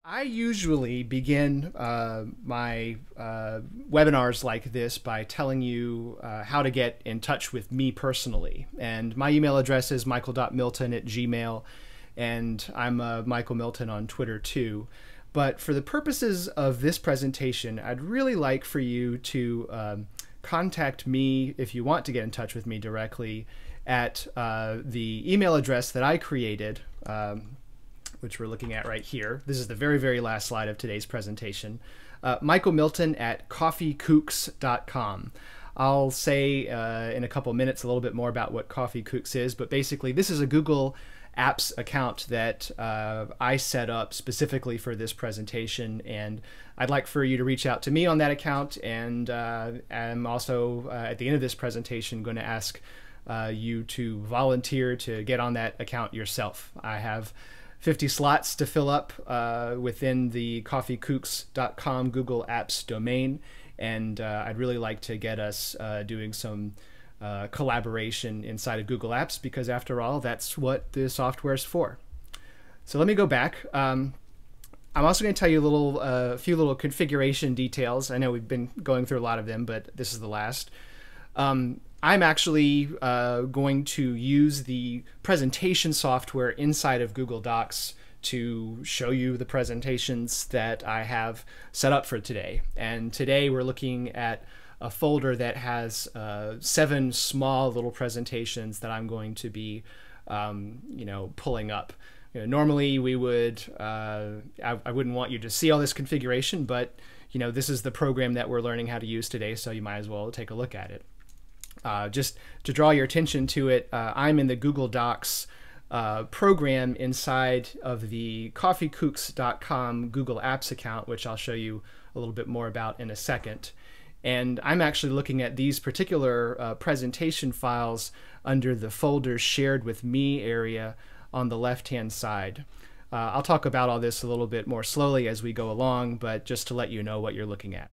I usually begin my webinars like this by telling you how to get in touch with me personally. And my email address is michael.milton@gmail.com, and I'm Michael Milton on Twitter too. But for the purposes of this presentation, I'd really like for you to contact me if you want to get in touch with me directly at the email address that I created, which we're looking at right here. This is the very, very last slide of today's presentation. michaelmilton@coffeekooks.com. I'll say in a couple minutes a little bit more about what Coffee Kooks is, but basically this is a Google Apps account that I set up specifically for this presentation, and I'd like for you to reach out to me on that account, and I'm also at the end of this presentation going to ask you to volunteer to get on that account yourself. I have 50 slots to fill up within the coffeekooks.com Google Apps domain, and I'd really like to get us doing some collaboration inside of Google Apps, because after all, that's what the software is for. So let me go back. I'm also going to tell you a few little configuration details. I know we've been going through a lot of them, but this is the last. I'm actually going to use the presentation software inside of Google Docs to show you the presentations that I have set up for today. And today we're looking at a folder that has 7 small little presentations that I'm going to be pulling up. Normally we would, I wouldn't want you to see all this configuration, but this is the program that we're learning how to use today, so you might as well take a look at it. Just to draw your attention to it, I'm in the Google Docs program inside of the coffeekooks.com Google Apps account, which I'll show you a little bit more about in a second. And I'm actually looking at these particular presentation files under the folder shared with me area on the left-hand side. I'll talk about all this a little bit more slowly as we go along, but just to let you know what you're looking at.